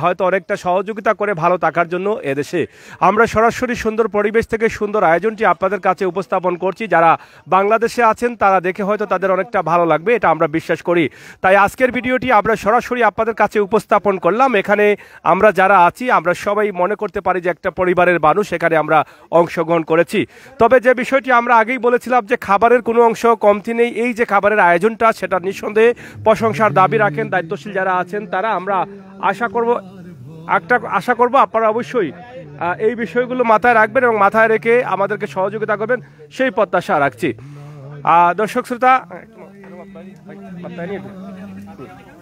[SPEAKER 1] হয়তো অনেকটা সহযোগিতা করে ভালো থাকার জন্য এদেশে আমরা সরাসরি সুন্দর পরিবেশ থেকে সুন্দর আয়োজনটি আপনাদের কাছে উপস্থাপন করছি। যারা বাংলাদেশে আছেন তারা দেখে হয়তো তাদের অনেকটা ভালো লাগবে, এটা আমরা বিশ্বাস করি। তাই আজকের ভিডিওটি আমরা সরাসরি আপনাদের কাছে উপস্থাপন করলাম। এখানে আমরা যারা আছি আমরা সবাই মনে করতে পারি যে একটা পরিবারের মানুষ এখানে আমরা অংশগ্রহণ করেছি। তবে যে বিষয়টি আমরা আগেই বলেছিলাম যে খাবারের কোনো অংশ কমতি নেই, এই যে খাবারের আয়োজনটা সেটা নিঃসন্দেহে প্রশংসার দাবি রাখেন দায়িত্বশীল যারা আছেন তারা। আমরা আশা করব আপনারা অবশ্যই এই বিষয়গুলো মাথায় রাখবেন এবং মাথায় রেখে আমাদেরকে সহযোগিতা করবেন, সেই প্রত্যাশা রাখছি। দর্শক শ্রোতা,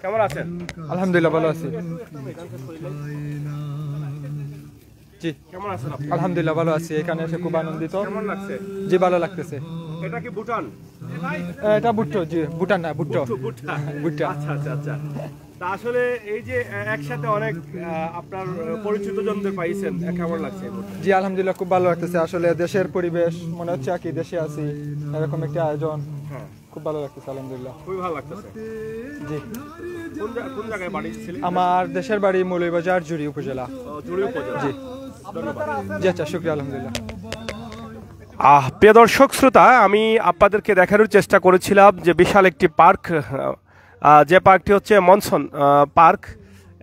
[SPEAKER 1] কেমন আছেন?
[SPEAKER 2] আলহামদুলিল্লাহ ভালো আছি। জি
[SPEAKER 1] কেমন আছেন?
[SPEAKER 2] আলহামদুলিল্লাহ ভালো আছি, এখানে এসে খুব আনন্দিত।
[SPEAKER 1] কেমন লাগছে?
[SPEAKER 2] জি ভালো লাগতেছে।
[SPEAKER 1] এটা কি ভুটান?
[SPEAKER 2] এটা ভুট্টো। জি ভুটান না, ভুট্টো। ভুট্টা।
[SPEAKER 1] আচ্ছা আচ্ছা আচ্ছা। তা আসলে এই যে একসাথে অনেক আপনার পরিচিত জনদের পাইছেন, কেমন লাগছে?
[SPEAKER 2] জি আলহামদুলিল্লাহ খুব ভালো লাগতেছে। আসলে দেশের পরিবেশ মনে হচ্ছে কি দেশে আছি, এরকম একটা আয়োজন খুব ভালো লাগতেছে। আলহামদুলিল্লাহ
[SPEAKER 1] খুবই ভালো লাগতেছে।
[SPEAKER 2] জি
[SPEAKER 1] কোন জায়গায় বাড়ি ছিলেন?
[SPEAKER 2] আমার দেশের বাড়ি মৌলভীবাজার জুড়ি উপজেলা।
[SPEAKER 1] জুড়ি উপজেলা।
[SPEAKER 2] জি
[SPEAKER 1] ধন্যবাদ।
[SPEAKER 2] জি আচ্ছা, শুকরিয়া। আলহামদুলিল্লাহ।
[SPEAKER 1] প্রিয় দর্শক শ্রোতা, আমি আপনাদেরকে দেখানোর চেষ্টা করেছিলাম যে বিশাল একটি পার্ক, যে পার্কটি হচ্ছে মনসন পার্ক,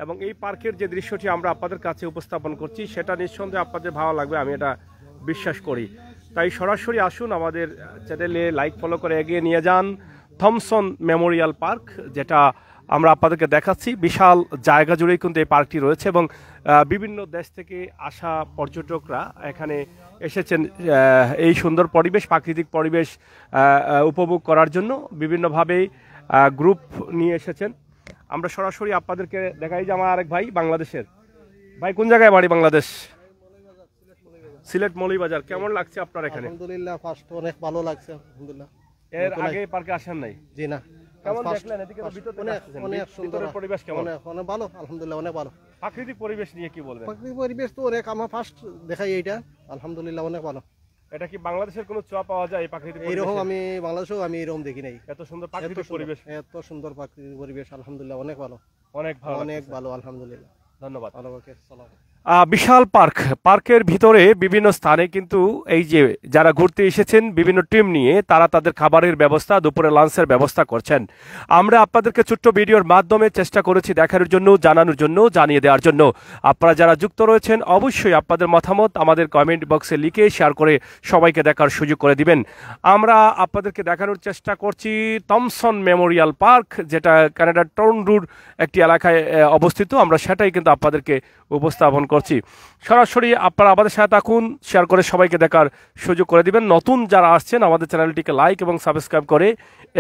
[SPEAKER 1] এবং এই পার্কের যে দৃশ্যটি আমরা আপনাদের কাছে উপস্থাপন করছি সেটা নিঃসন্দেহে আপনাদের ভালো লাগবে, আমি এটা বিশ্বাস করি। তাই সরাসরি আসুন, আমাদের চ্যানেলে লাইক ফলো করে এগিয়ে নিয়ে যান। থমসন মেমোরিয়াল পার্ক, যেটা আমরা আপনাদেরকে দেখাচ্ছি, বিশাল জায়গা জুড়েই কিন্তু এই পার্কটি রয়েছে এবং বিভিন্ন দেশ থেকে আসা পর্যটকরা এখানে এসেছেন এই সুন্দর পরিবেশ, প্রাকৃতিক পরিবেশ উপভোগ করার জন্য। বিভিন্নভাবে গ্রুপ নিয়ে এসেছেন। আমরা সরাসরি আপনাদেরকে দেখাই যে আমার আরেক ভাই বাংলাদেশের। ভাই কোন জায়গায় বাড়ি? বাংলাদেশ, সিলেট মৌলভীবাজার। কেমন লাগছে আপনার এখানে?
[SPEAKER 14] আলহামদুলিল্লাহ, ফার্স্ট অনেক ভালো লাগছে আলহামদুলিল্লাহ।
[SPEAKER 1] এর আগে পার্কে আসেন নাই?
[SPEAKER 14] জি না।
[SPEAKER 1] কেমন দেখলেন? এদিকে তো
[SPEAKER 14] অনেক সুন্দর
[SPEAKER 1] পরিবেশ, কেমন?
[SPEAKER 14] অনেক ভালো আলহামদুলিল্লাহ, অনেক ভালো।
[SPEAKER 1] প্রাকৃতিক পরিবেশ নিয়ে কি বলবেন?
[SPEAKER 14] প্রাকৃতিক পরিবেশ তো অনেক, আমার ফার্স্ট দেখাই এইটা, আলহামদুলিল্লাহ অনেক ভালো।
[SPEAKER 1] এটা কি বাংলাদেশের কোনো ছোঁয়া পাওয়া যায় এই প্রাকৃতিক পরিবেশে?
[SPEAKER 14] এইরকম আমি বাংলাদেশেও আমি এরকম দেখি নাই,
[SPEAKER 1] এত সুন্দর প্রাকৃতিক পরিবেশ।
[SPEAKER 14] এত সুন্দর প্রাকৃতিক পরিবেশ আলহামদুলিল্লাহ অনেক ভালো,
[SPEAKER 1] অনেক ভালো,
[SPEAKER 14] অনেক ভালো আলহামদুলিল্লাহ।
[SPEAKER 1] ধন্যবাদ।
[SPEAKER 14] সালাম।
[SPEAKER 1] বিশাল পার্ক, পার্কের ভিতরে বিভিন্ন স্থানে কিন্তু এই যে যারা ঘুরতে এসেছেন বিভিন্ন টিম নিয়ে, তারা তাদের খাবারের ব্যবস্থা, দুপুরে লাঞ্চের ব্যবস্থা করছেন। আমরা আপনাদেরকে ছোট্ট ভিডিওর মাধ্যমে চেষ্টা করেছি দেখানোর জন্য, জানানোর জন্য, জানিয়ে দেওয়ার জন্য। আপনারা যারা যুক্ত রয়েছেন অবশ্যই আপনাদের মতামত আমাদের কমেন্ট বক্সে লিখে শেয়ার করে সবাইকে দেখার সুযোগ করে দিবেন। আমরা আপনাদেরকে দেখানোর চেষ্টা করছি থমসন মেমোরিয়াল পার্ক, যেটা কানাডার টরন্টোর একটি এলাকায় অবস্থিত। আমরা সেটাই কিন্তু আপনাদেরকে উপস্থাপন করছি। সরাসরি আপনারা আমাদের সাথে থাকুন, শেয়ার করে সবাইকে দেখার সুযোগ করে দিবেন। নতুন যারা আসছেন আমাদের চ্যানেলটিকে লাইক এবং সাবস্ক্রাইব করে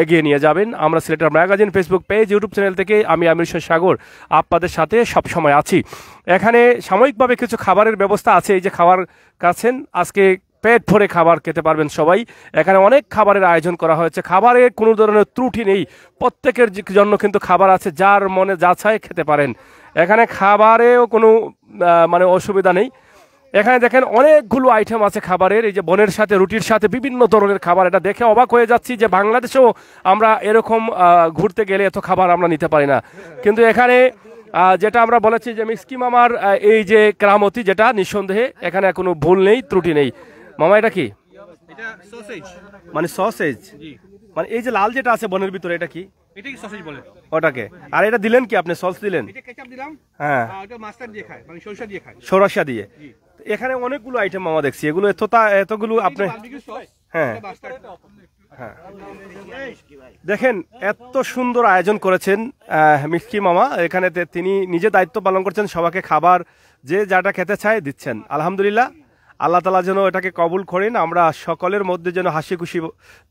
[SPEAKER 1] এগিয়ে নিয়ে যাবেন। আমরা সিলেটের magazine Facebook page, YouTube channel থেকে আমি আমির সাগর আপনাদের সাথে সবসময় আছি। এখানে সাময়িকভাবে কিছু খাবারের ব্যবস্থা আছে, এই যে খাবার খাচ্ছেন, আজকে পেট ভরে খাবার খেতে পারবেন সবাই। এখানে অনেক খাবারের আয়োজন করা হয়েছে, খাবারে কোনো ধরনের ত্রুটি নেই, প্রত্যেকের জন্য কিন্তু খাবার আছে, যার মনে যা চায় খেতে পারেন। এখানে খাবারেও কোনো মানে অসুবিধা নেই। এখানে দেখেন অনেকগুলো আইটেম আছে খাবারের, এই যে বনের সাথে রুটির সাথে বিভিন্ন ধরনের খাবার। এটা দেখে অবাক হয়ে যাচ্ছি যে বাংলাদেশেও আমরা এরকম ঘুরতে গেলে এত খাবার আমরা নিতে পারি না, কিন্তু এখানে যেটা আমরা বলেছি যে মিসকি মামার এই যে কেরামতি, যেটা নিঃসন্দেহে এখানে কোনো ভুল নেই, ত্রুটি নেই। মামা এটা কি? মানে সসেজ, মানে এই যে লাল যেটা আছে বনের ভিতরে, এটা কি?
[SPEAKER 15] এটা কি সসেজ বলে
[SPEAKER 1] ওটাকে। আর এটা দিলেন কি আপনি? সস দিলেন?
[SPEAKER 15] এটা কেচাপ দিলাম।
[SPEAKER 1] হ্যাঁ,
[SPEAKER 15] এটা মাস্টার্ড দিয়ে খায়, মানে সরিষা দিয়ে খায়।
[SPEAKER 1] সরিষা দিয়ে। এখানে অনেকগুলো আইটেম মামা দেখছি, এগুলো এতগুলো আপনি। হ্যাঁ হ্যাঁ, দেখেন এত সুন্দর আয়োজন করেছেন মিষ্টি মামা। এখানে তিনি নিজে দায়িত্ব পালন করছেন, সবাইকে খাবার যে যাটা খেতে চায় দিচ্ছেন। আলহামদুলিল্লাহ, আল্লাহ তাআলা যেন এটাকে কবুল করেন। আমরা সকলের মধ্যে যেন হাসি খুশি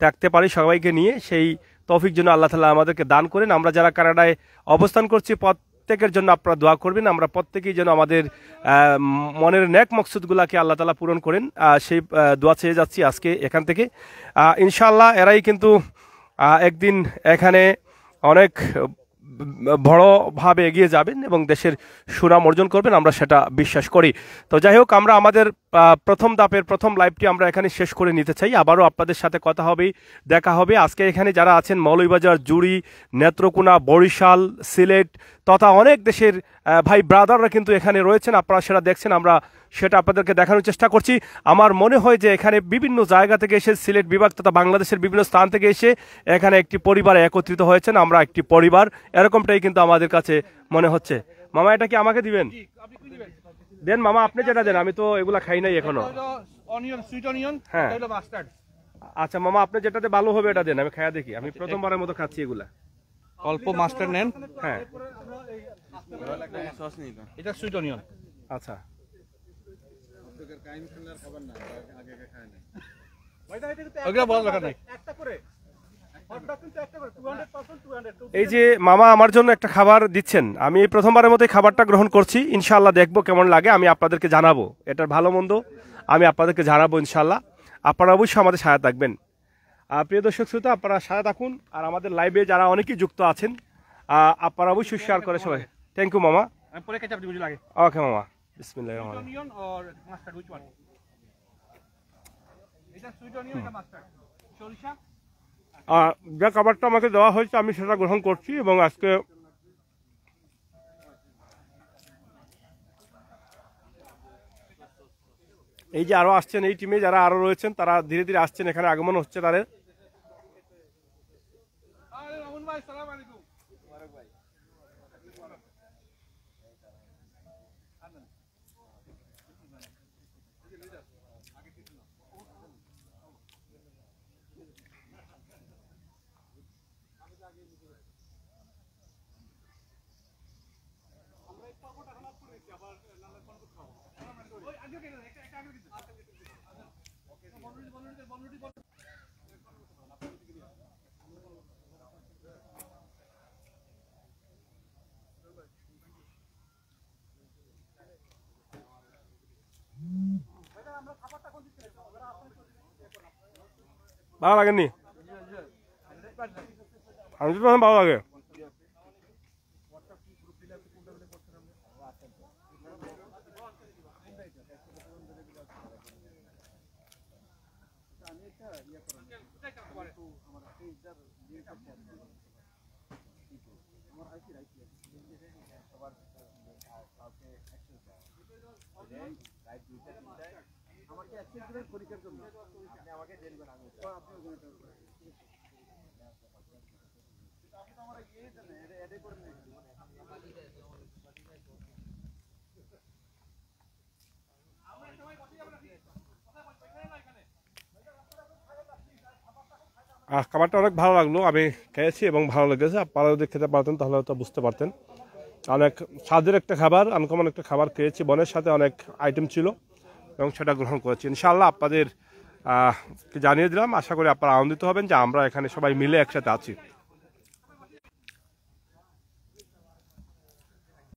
[SPEAKER 1] থাকতে পারি সবাইকে নিয়ে, সেই তৌফিক যেন আল্লাহ তাআলা আমাদেরকে দান করেন। আমরা যারা কানাডায় অবস্থান করছি প্রত্যেকের জন্য আপনারা দোয়া করবেন। আমরা প্রত্যেকেই যেন আমাদের মনের নেক মকসুদগুলাকে আল্লাহ তাআলা পূরণ করেন, সেই দোয়া চেয়ে যাচ্ছি আজকে এখান থেকে। ইনশাআল্লাহ এরাই কিন্তু একদিন এখানে অনেক বড়ভাবে এগিয়ে যাবেন এবং দেশের সুনাম অর্জন করবেন, আমরা সেটা বিশ্বাস করি। তো যাই হোক, আমরা আমাদের প্রথম ধাপের প্রথম লাইভটি আমরা এখানে শেষ করে নিতে চাই। আবারও আপনাদের সাথে কথা হবে, দেখা হবে। আজকে এখানে যারা আছেন মৌলভীবাজার, জুড়ি, নেত্রকোনা, বরিশাল, সিলেট তথা অনেক দেশের ভাই ব্রাদাররা কিন্তু এখানে রয়েছেন, আপনারা সেটা দেখছেন, আমরা সেটা আপনাদেরকে দেখানোর চেষ্টা করছি। আমার মনে হয় যে এখানে বিভিন্ন জায়গা থেকে এসে, সিলেট বিভাগ তথা বাংলাদেশের বিভিন্ন স্থান থেকে এসে এখানে একটি পরিবারে একত্রিত হয়েছেন, আমরা একটি পরিবার, এরকমটাই কিন্তু আমাদের কাছে মনে হচ্ছে। মামা এটা কি আমাকে দিবেন? দেন মামা, আপনি যেটা দেন, আমি তো এগুলা খাই নাই এখনো।
[SPEAKER 15] অনিয়ন, সুইট অনিয়ন,
[SPEAKER 1] হ্যাঁ
[SPEAKER 15] এটা হলো মাস্টার্ড।
[SPEAKER 1] আচ্ছা মামা, আপনি যেটাতে ভালো হবে এটা দেন, আমি খাইয়া দেখি। আমি প্রথমবারের মতো খাচ্ছি এগুলা।
[SPEAKER 15] অল্প মাস্টার্ড নেন।
[SPEAKER 1] হ্যাঁ,
[SPEAKER 15] এটা সুইট অনিয়ন।
[SPEAKER 1] আচ্ছা
[SPEAKER 15] ওগুলা বলা দরকার নাই।
[SPEAKER 1] এই যে মামা আমার জন্য একটা খাবার দিচ্ছেন, আমি এই প্রথমবারের মতো খাবারটা গ্রহণ করছি। ইনশাআল্লাহ দেখবো কেমন লাগে, আমি আপনাদেরকে জানাবো। এটার ভালো মন্দ আমি আপনাদেরকে জানাবো ইনশাআল্লাহ। আপনারা অবশ্যই আমাদের সাথে থাকবেন। প্রিয় দর্শক শ্রোতা, আপনারা সাথে থাকুন। আর আমাদের লাইভে যারা অনেকেই যুক্ত আছেন, আপনারা অবশ্যই শেয়ার করে সবাই। থ্যাংক ইউ মামা।
[SPEAKER 15] পরে কেচাপ দিব লাগে।
[SPEAKER 1] ওকে মামা, বিসমিল্লাহির রহমানির রহিম।
[SPEAKER 15] অনিয়ন আর মাস্টার্ড, which one? এটা সুইট অনিয়ন, এটা মাস্টার্ড। সরিষা।
[SPEAKER 1] যে খাবারটা আমাকে দেওয়া হয়েছে আমি সেটা গ্রহণ করছি এবং আজকে এই যে আরো আসছেন, এই টিমে যারা আরো রয়েছেন তারা ধীরে ধীরে আসছেন, এখানে আগমন হচ্ছে তাদের। ভালো লাগেনি? আমি তো ভালো লাগে। খাবারটা অনেক ভালো লাগলো, আমি খেয়েছি এবং ভালো লেগেছে। আপনারা যদি খেতে পারতেন তাহলে হয়তো বুঝতে পারতেন। অনেক স্বাদের একটা খাবার, আনকমন একটা খাবার খেয়েছি, বনের সাথে অনেক আইটেম ছিল এবং সেটা গ্রহণ করেছি। ইনশাআল্লাহ আপনাদের জানিয়ে দিলাম, আশা করি আপনারা আনন্দিত হবেন যে আমরা এখানে সবাই মিলে একসাথে আছি।